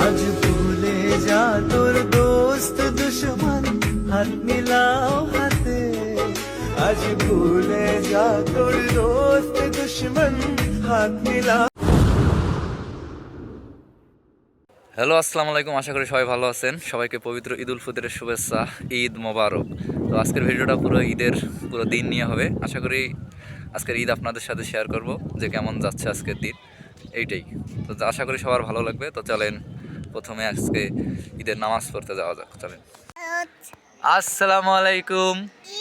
आज भूले जा तोर दोस्त दुश्मन हाथ मिलाओ हाथे आज भूले जा तोर दोस्त दुश्मन हाथ मिलाओ। হ্যালো আসসালামু আলাইকুম, আশা করি সবাই ভালো আছেন। সবাইকে পবিত্র ঈদ উল ফিতরের শুভেচ্ছা, ঈদ মোবারক। তো আজকের ভিডিওটা পুরো ঈদের পুরো দিন নিয়ে হবে। আশা করি আজকের ঈদ আপনাদের সাথে শেয়ার করব যে কেমন যাচ্ছে আজকের দিন, এইটাই। তো আশা করি সবার ভালো লাগবে। তো চলেন প্রথমে আজকে ঈদের নামাজ পড়তে যাওয়া যাক, চলেন। আসসালামু আলাইকুম,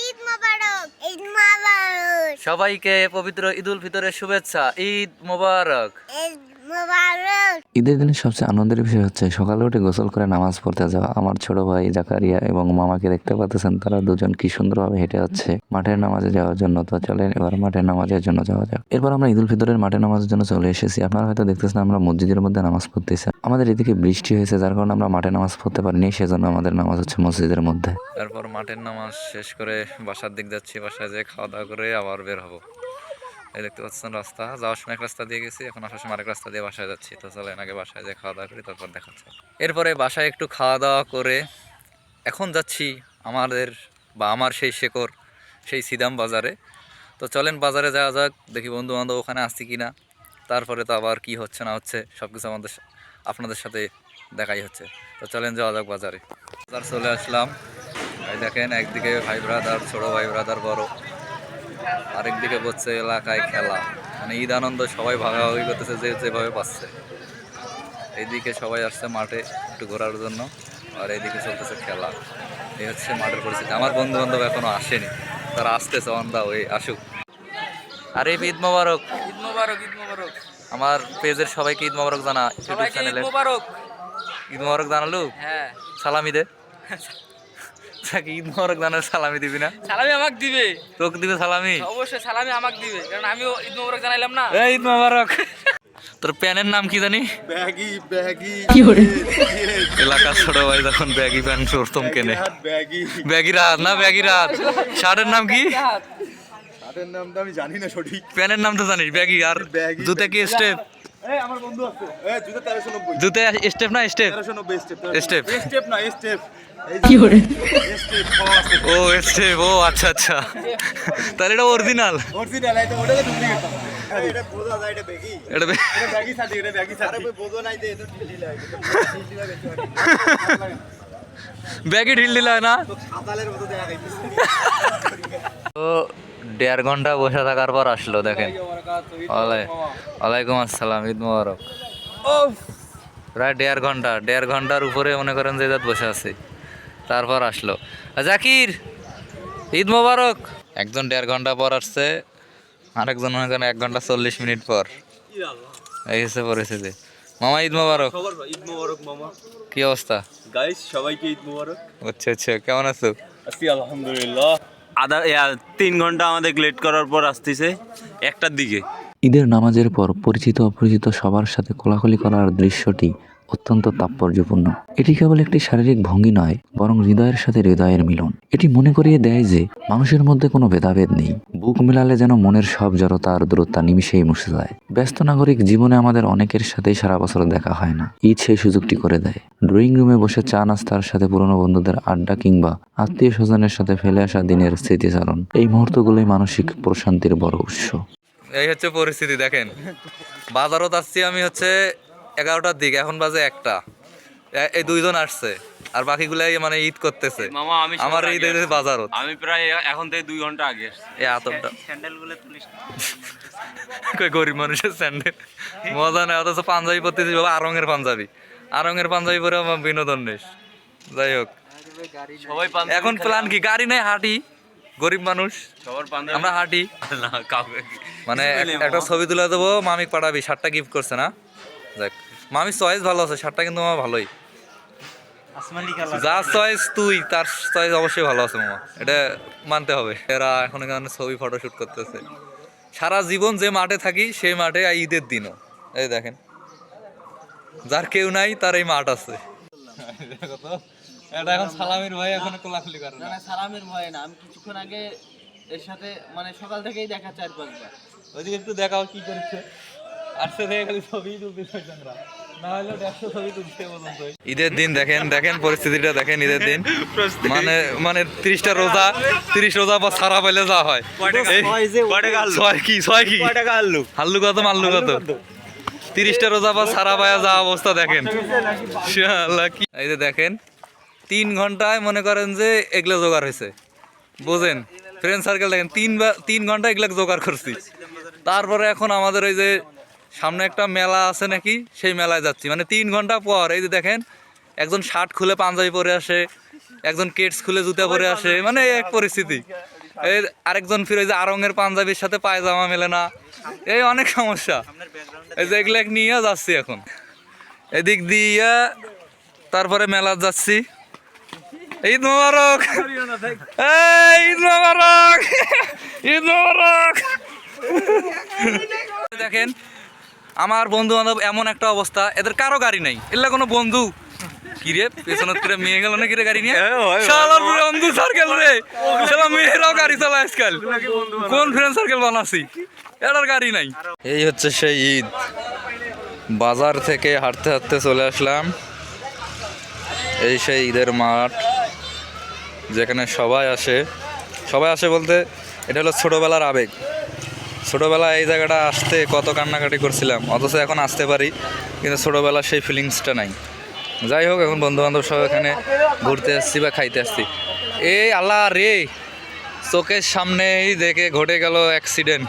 ঈদ মোবারক। ঈদ মোবারক সবাইকে পবিত্র ঈদ উল ফিতরের শুভেচ্ছা, ঈদ মোবারক। ঈদ মোবারক। ঈদের দিনের সবচেয়ে আনন্দের বিষয় হচ্ছে সকালে উঠে গোসল করে নামাজ পড়তে যাওয়া। আমার ছোট ভাই জাকারিয়া এবং মামাকে দেখতে পাচ্ছেন, তারা দুজন কি সুন্দরভাবে হেঁটে যাচ্ছে মাঠের নামাজে যাওয়ার জন্য। তো চলেন এবার মাঠের নামাজের জন্য যাওয়া যাক। এরপর আমরা ঈদ উল ফিতরের মাঠের নামাজের জন্য চলে এসেছি। আপনারা হয়তো দেখতেছেন আমরা মসজিদের মধ্যে নামাজ পড়তেছি। আমাদের এদিকে বৃষ্টি হয়েছে, যার কারণে আমরা মাঠে নামাজ পড়তে পারিনি, সেজন্য আমাদের নামাজ হচ্ছে মসজিদের মধ্যে। তারপর মাঠের নামাজ শেষ করে বাসার দিক যাচ্ছি। বাসায় যেয়ে খাওয়া দাওয়া করে আবার বের হবো। এই দেখতে পাচ্ছেন রাস্তা, যাওয়ার সময় এক রাস্তা দিয়ে গেছি, এখন আসার সময় আরেক রাস্তা দিয়ে বাসায় যাচ্ছি। তো চলেন আগে বাসায় যেয়ে খাওয়া দাওয়া করি, তারপর দেখাচ্ছে। এরপরে বাসায় একটু খাওয়া দাওয়া করে এখন যাচ্ছি আমার সেই শেকর, সেই সিদাম বাজারে। তো চলেন বাজারে যাওয়া যাক, দেখি বন্ধু বান্ধব ওখানে আসছি কি না। তারপরে তো আবার কি হচ্ছে না হচ্ছে সব কিছু আপনাদের সাথে দেখাই হচ্ছে। তো চলেন যাওয়া যাক বাজারে। বাজার চলে আসলাম। এই দেখেন, একদিকে ভাই ব্রাদার, ছোট ভাই ব্রাদার বড়, আরেকদিকে বলছে এলাকায় খেলা, মানে ঈদ আনন্দ সবাই ভাগাভাগি করতেছে যে যেভাবে পাচ্ছে। এইদিকে সবাই আসছে মাঠে একটু ঘোরার জন্য, আর এইদিকে চলতেছে খেলা। এই হচ্ছে মাঠের পরিস্থিতি। আমার বন্ধু বান্ধব এখনো আসেনি, তারা আসতেছে, অন দা ওয়ে, আসুক। আরে ঈদ মোবারক। ঈদ মোবারক। ঈদ মোবারক। আমার পেজের সবাইকে ঈদ মোবারক জানা, ইউটিউব সবাইকে ঈদ চ্যানেলে মোবারক। ঈদ মোবারক জানালু। হ্যাঁ, সালামি দে। তাকে ঈদ মোবারক জানার সালামি দিবি না? সালামি আমাকে দিবে, তোকে দিবে সালামি? অবশ্যই সালামি আমাকে দিবে, কারণ আমিও ঈদ মোবারক জানাইলাম না। এই ঈদ মোবারক। তোর প্যানের নাম কি জানি? ব্যাগি ব্যাগি এলাকার ছোট ভাই যখন ব্যাগি প্যান্ট প্রথম কেনে, ব্যাগি ব্যাগি রাত না ব্যাগি রাত। শার্টের নাম কি? তাদের নামটা আমি জানি না সঠিক। প্যানের নাম তো জানিস, ব্যাগি। আর ব্যাগি। জুতে কি স্টেপ? এই আমার বন্ধু আছে, এই জুতা 1390, জুতে স্টেপ না স্টেপ? 1390 স্টেপ। স্টেপ। স্টেপ না স্টেপ, কি করে? স্টেপ খাওয়া আছে ও স্টেপ, ও আচ্ছা আচ্ছা, তাহলে এটা অরিজিনাল। অরিজিনাল, এটা ওটা তো ডুপ্লিকেট। এটা বোঝা যায়, এটা ব্যাগি, এটা এটা ব্যাগি সাথে, এটা ব্যাগি সাথে। আরে বোঝো নাই দে, এটা ঢিল লাগে, ঢিল লাগে। ব্যাগি ঢিল দিলা না? তো সাতালের মতো দেখা যাইতেছে। তো 1.5 ঘন্টা বসে থাকার পর আসলো, দেখেন। ওয়ালাইকুম আসসালাম, ঈদ মোবারক। প্রায় 1.5 ঘন্টার উপরে মনে করেন যে বসে আছে, তারপর আসলো। জাকির, ঈদ মোবারক। একজন 1.5 ঘন্টা পর আসছে, আরেকজন মনে করেন 1 ঘন্টা 40 মিনিট পর। এই হচ্ছে পরিস্থিতি। মামা ঈদ মোবারক। ঈদ মোবারক মামা। কি অবস্থা? গাইস সবাইকে ঈদ মোবারক। আচ্ছা আচ্ছা, কেমন আছো? আছি আলহামদুলিল্লাহ। 3 ঘন্টা আমাদের লেট করার পর আসতেছে 1টার দিকে। ঈদের নামাজের পর পরিচিত অপরিচিত সবার সাথে কোলাকুলি করার দৃশ্যটি অত্যন্ত তাৎপর্যপূর্ণ। এটি কেবল একটি শারীরিক ভঙ্গি নয়, বরং হৃদয়ের সাথে হৃদয়ের মিলন। এটি মনে করিয়ে দেয় যে মানুষের মধ্যে কোনো ভেদাভেদ নেই। বুক মেলালে যেন মনের সব জড়তা আর দূরত্ব নিমিষেই মুছে যায়। ব্যস্ত নাগরিক জীবনে আমাদের অনেকের সাথেই সারা বছর দেখা হয় না। ঈদ সেই সুযোগটি করে দেয়। ড্রয়িং রুমে বসে চা নাস্তার সাথে পুরনো বন্ধুদের আড্ডা কিংবা আত্মীয় স্বজনের সাথে ফেলে আসা দিনের স্মৃতিচারণ, এই মুহূর্তগুলোই মানসিক প্রশান্তির বড় উৎস। এই হচ্ছে পরিস্থিতি, দেখেন। বাজারও যাচ্ছি আমি হচ্ছে 11টার দিকে, এখন বাজে 1টা। এই 2 জন আসছে, আর বাকিগুলাই মানে ঈদ করতেছে। মামা আমি আমার ঈদ বাজারও আমি প্রায় এখন থেকে 2 ঘন্টা আগে এই আতপটা। স্যান্ডেলগুলো তুলিস কই গরিব মানুষের স্যান্ডেল মজা নেই, অথচ পাঞ্জাবি পরতেছি বাবা, আরঙের পাঞ্জাবি পরে আমার বিনোদন নেই। যাই হোক, সবাই এখন প্ল্যান কি? গাড়ি নেই, হাঁটি। গরিব মানুষ সবার পাঞ্জাবি আমরা, হাঁটি। না কাউকে মানে একটা ছবি তুলে দেবো, মামিক পাঠাবি। শার্টটা গিফট করছে না, দেখ মামির চয়েস ভালো আছে, শার্টটা কিন্তু আমার ভালোই। যার চয়েস তুই, তার চয়েস অবশ্যই ভালো আছে মামা, এটা মানতে হবে। এরা এখন এখানে ছবি ফটোশুট করতেছে। সারা জীবন যে মাঠে থাকি সেই মাঠে ঈদের দিনও, এই দেখেন, যার কেউ নাই তার এই মাঠ আছে। এটা এখন সালামির ভাই এখন কোলাকুলি করে না। সালামের ভয় না, আমি কিছুক্ষণ আগে এর সাথে মানে সকাল থেকেই দেখা 4-5 বার। ওইদিকে একটু দেখাও কি করছে। ঈদের দিন দেখেন দেখেন পরিস্থিতিটা দেখেন ঈদের দিন মানে মানে 30টা রোজা 30 রোজা পর সারা পাইলে যা হয় হাল্লু কত মাল্লু কত 30টা রোজা পর সারা পায়া যা অবস্থা দেখেন শালা কি এই যে দেখেন 3 ঘন্টায় মনে করেন যে এগুলো জোগাড় হয়েছে বুঝেন ফ্রেন্ড সার্কেল দেখেন 3 ঘন্টা এগুলো জোগাড় করছি তারপরে এখন আমাদের ওই যে সামনে একটা মেলা আছে নাকি সেই মেলায় যাচ্ছি মানে 3 ঘন্টা পর এই যে দেখেন একজন শার্ট খুলে পাঞ্জাবি পরে আসে একজন কেটস খুলে জুতা পরে আসে মানে এক পরিস্থিতি এই আরেকজন ফিরে যে আরঙের পাঞ্জাবির সাথে পায়জামা মেলে না এই অনেক সমস্যা এই যে এগুলো নিয়ে যাচ্ছি এখন এদিক দিয়ে তারপরে মেলা যাচ্ছি ঈদ মোবারক ঈদ মোবারক ঈদ মোবারক দেখেন আমার বন্ধু বান্ধব এমন একটা অবস্থা এদের কারো গাড়ি নাই এগুলা কোনো বন্ধু কি রে পেছনের থেকে মেয়ে গেল না কি রে গাড়ি নিয়ে শালার বন্ধু সার্কেল রে শালা মেয়েরাও গাড়ি চালায় আজকাল কোন ফ্রেন্ড সার্কেল বানাচ্ছি এটার গাড়ি নাই এই হচ্ছে সেই ঈদ বাজার থেকে হাঁটতে হাঁটতে চলে আসলাম এই সেই ঈদের মাঠ যেখানে সবাই আসে বলতে এটা হলো ছোটোবেলার আবেগ ছোটোবেলায় এই জায়গাটা আসতে কত কান্নাকাটি করছিলাম অথচ এখন আসতে পারি কিন্তু ছোটোবেলার সেই ফিলিংসটা নাই যাই হোক এখন বন্ধুবান্ধব সব এখানে ঘুরতে আসছি বা খাইতে আসছি এই আল্লাহ রে চোখের সামনেই দেখে ঘটে গেল অ্যাক্সিডেন্ট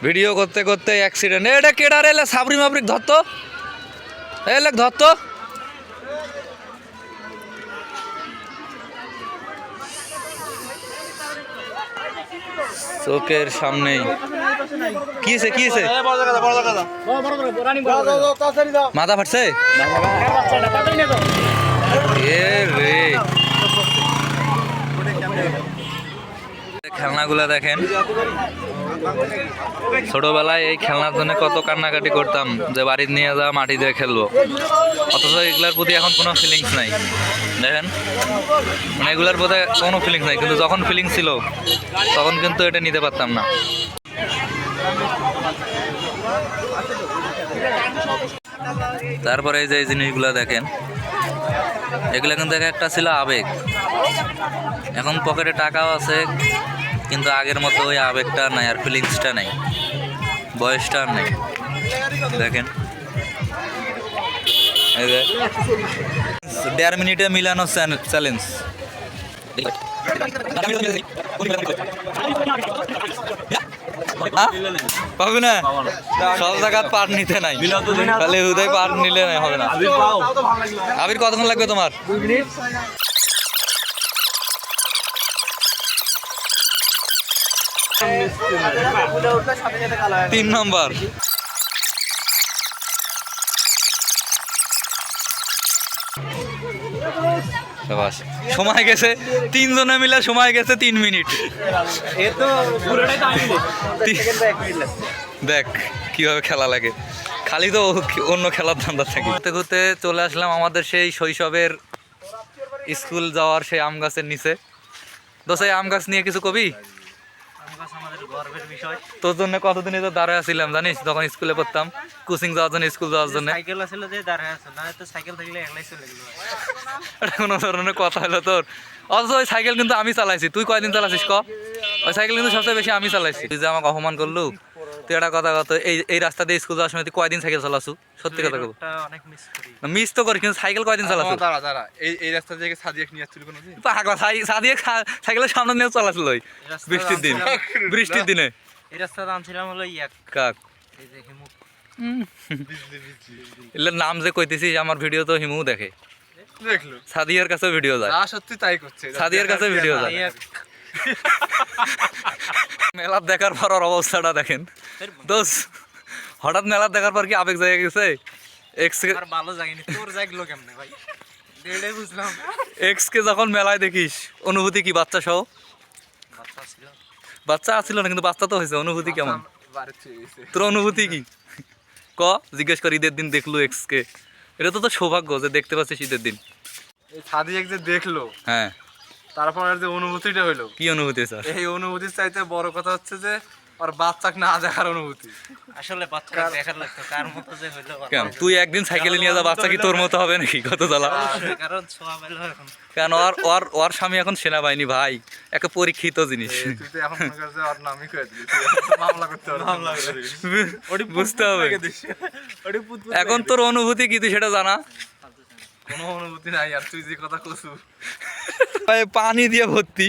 ভিডিও করতে করতে অ্যাক্সিডেন্ট এটা কেডা রে সাবরি মাবরিক ধরতো এলে ধরতো চোখের সামনেই কি হয়েছে মাথা ফাটছে এ রে খেলনাগুলা দেখেন ছোটবেলায় এই খেলনার জন্য কত কান্নাকাটি করতাম যে বাড়িতে নিয়ে যাওয়া মাটি দিয়ে খেলবো অথচ এগুলার প্রতি এখন কোনো ফিলিংস নাই দেখেন মানে এগুলার প্রতি কোনো ফিলিংস নাই কিন্তু যখন ফিলিংস ছিল তখন কিন্তু এটা নিতে পারতাম না তারপরে এই যে এই জিনিসগুলো দেখেন এগুলা কিন্তু একটা ছিল আবেগ এখন পকেটে টাকাও আছে কিন্তু আগের মতো ওই আবেগটা নাই আর ফিলিংসটা নাই বয়সটা আর নেই দেখেন এই যে 1.5 মিনিটে মিলানো চ্যালেঞ্জ পাবি না সব জায়গায় পার নিতে নাই তাহলে হুদায় পার নিলে নাই হবে না আবির কতক্ষণ লাগবে তোমার 2 মিনিট তিন নম্বর সময় গেছে 3 জনে মিলে সময় গেছে 3 মিনিট দেখ কিভাবে খেলা লাগে খালি তো অন্য খেলার ধান্দা থাকে ঘুরতে ঘুরতে চলে আসলাম আমাদের সেই শৈশবের স্কুল যাওয়ার সেই আম গাছের নিচে দোষে আম গাছ নিয়ে কিছু কবি তোর জন্য কতদিনে তো দাঁড়ায় আসছিলাম জানিস তখন স্কুলে পড়তাম কোচিং যাওয়ার জন্য স্কুল যাওয়ার জন্য সাইকেল আছিল যে দাঁড়ায় আছে না তো সাইকেল থাকলে একলাই চলে গেল এটা কোনো ধরনের কথা হলো তোর অথচ ওই সাইকেল কিন্তু আমি চালাইছি তুই কয়দিন চালাইছিস ক ওই সাইকেল কিন্তু সবচেয়ে বেশি আমি চালাইছি তুই যে আমাকে অপমান করলু তুই একটা কথা কত এই রাস্তা দিয়ে স্কুল যাওয়ার সময় তুই কয়দিন সাইকেল চালাসু সত্যি কথা বল অনেক মিস করি মিস তো করি কিন্তু সাইকেল কয়দিন চালাসু দাঁড়া এই রাস্তা থেকে সাদিয়া নিয়ে আসছিল কোন দিন পাগলা সাদিয়ে সাইকেলের সামনে নিয়ে চালাছিল ওই বৃষ্টির দিনে এই রাস্তাটা আনছিলাম হলো কাক এই যে হিমু এর নাম যে কইতেছিস আমার ভিডিও তো হিমু দেখে দেখলো সাদিয়ার কাছে ভিডিও যায় সত্যি তাই করছে সাদিয়ার কাছে ভিডিও যায় মেলা দেখার পর ওর অবস্থাটা দেখেন দোষ হঠাৎ মেলা দেখার পর কি আবেগ জায়গা গেছে এক্স কে ভালো জায়গায় তোর জায়গলো কেমনে ভাই দেড়ে বুঝলাম এক্স কে যখন মেলায় দেখিস অনুভূতি কি বাচ্চা সহ বাচ্চা আসছিল না কিন্তু বাচ্চা তো হয়েছে অনুভূতি কেমন তোর অনুভূতি কি ক জিজ্ঞেস কর ঈদের দিন দেখলো এক্স কে এটা তো সৌভাগ্য যে দেখতে পাচ্ছিস ঈদের দিন সাদিয়া যে দেখলো হ্যাঁ তারপর যে অনুভূতিটা হলো কি অনুভূতি স্যার এই অনুভূতির চাইতে বড় কথা হচ্ছে যে আর বাচ্চাক না দেখার অনুভূতি। আসলে বাচ্চারা দেখার লাগতো কার মতো যে হইলো কেন তুই একদিন সাইকেলে নিয়ে যা, বাচ্চা কি তোর মতো হবে নাকি? কত জ্বালা। কারণ ছোঁয়া পেলো এখন কেন ওর স্বামী এখন সেনাবাহিনী ভাই, একটা পরীক্ষিত জিনিস। তুই তো এখন মনে করছিস আর নামই করে দিলি, মামলা করতে হবে, মামলা বুঝতে হবে এখন তোর অনুভূতি কি তুই সেটা জানা। কোনো অনুভূতি নাই আর তুই যে কথা কসু। ভাই পানি দিয়ে ভর্তি,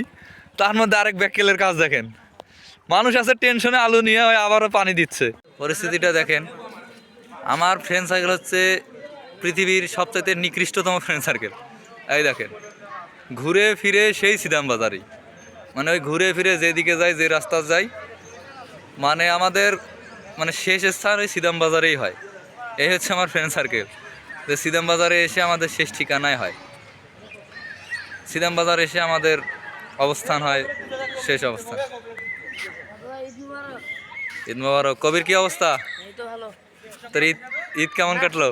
তার মধ্যে আরেক ব্যাকেলের কাজ দেখেন। মানুষ আছে টেনশনে আলু নিয়ে ওই আবারও পানি দিচ্ছে। পরিস্থিতিটা দেখেন। আমার ফ্রেন্ড সার্কেল হচ্ছে পৃথিবীর সবচাইতে নিকৃষ্টতম ফ্রেন্ড সার্কেল। এই দেখেন ঘুরে ফিরে সেই সিদাম বাজারই, মানে ওই ঘুরে ফিরে যেদিকে যাই, যে রাস্তা যাই, মানে আমাদের মানে শেষ স্থান ওই সিদাম বাজারেই হয়। এই হচ্ছে আমার ফ্রেন্ড সার্কেল, যে সিদাম বাজারে এসে আমাদের শেষ ঠিকানায় হয়। সিদাম বাজার এসে আমাদের অবস্থান হয় শেষ অবস্থান। ঈদ মোবারক। কবির কি অবস্থা? তোর ঈদ কেমন কাটলো?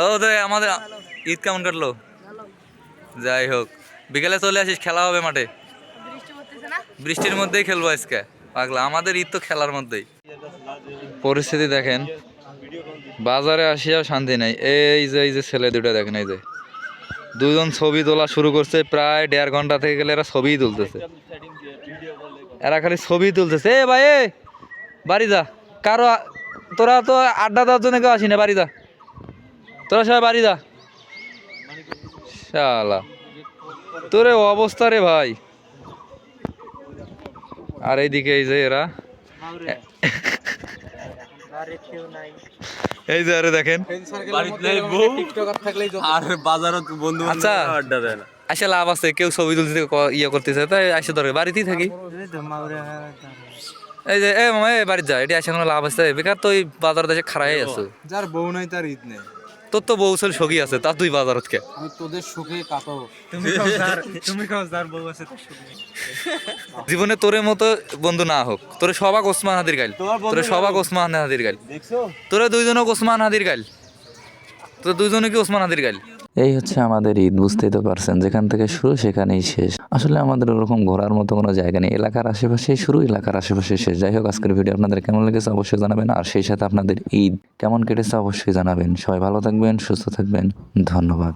ও আমাদের ঈদ কেমন কাটলো? যাই হোক, বিকেলে চলে আসিস, খেলা হবে মাঠে। বৃষ্টির মধ্যেই খেলবো আজকে পাগলা, আমাদের ঈদ তো খেলার মধ্যেই। পরিস্থিতি দেখেন, বাজারে আসিয়াও শান্তি নাই। এই যে ছেলে দুটো দেখেন, এই যে দুজন ছবি তোলা শুরু করছে, প্রায় 1.5 ঘন্টা থেকে গেলে এরা ছবিই তুলতেছে। এরা খালি ছবি তুলতেছে। এ ভাই, এ বাড়ি যা, কারো তোরা তো আড্ডা দেওয়ার জন্য কেউ আসি না, বাড়ি যা, তোরা সবাই বাড়ি যা। শালা তোরে অবস্থা রে ভাই। আর এইদিকে এই যে এরা, এই যে আরে দেখেন, আর বাজারত বন্ধু আচ্ছা আড্ডা দেয় না। আসলে লাভ আছে, কেউ ছবি তুলতে ইয়ে করতেছে, তাই আসে দরকার, বাড়িতেই থাকি। এই যে এ মামা, এ বাড়ি যা, এটি আসে কোনো লাভ আছে? বেকার তো ওই বাজার দেশে খারাই আছো। যার বউ নাই তার ঈদ নেই। তোর তো বউ ছিল সখী আছে, তা তুই বাজারত কে? আমি তোদের সুখে কাটো। তুমি কও যার বউ আছে তার সুখ নেই। জীবনে তোরে মতো বন্ধু না হোক, তোরে সবাক ওসমান হাদির গাইল, তোরে সবাক ওসমান হাদির গাইল, তোরে দুইজনক ওসমান হাদির গাইল, তোর দুইজনে কি ওসমান হাদির গাইল। এই হচ্ছে আমাদের ঈদ, বুঝতেই তো পারছেন, যেখান থেকে শুরু সেখানেই শেষ। আসলে আমাদের ওরকম ঘোরার মতো কোনো জায়গা নেই, এলাকার আশেপাশেই শুরু, এলাকার আশেপাশে শেষ। যাই হোক, আজকের ভিডিও আপনাদের কেমন লেগেছে অবশ্যই জানাবেন, আর সেই সাথে আপনাদের ঈদ কেমন কেটেছে অবশ্যই জানাবেন। সবাই ভালো থাকবেন, সুস্থ থাকবেন, ধন্যবাদ।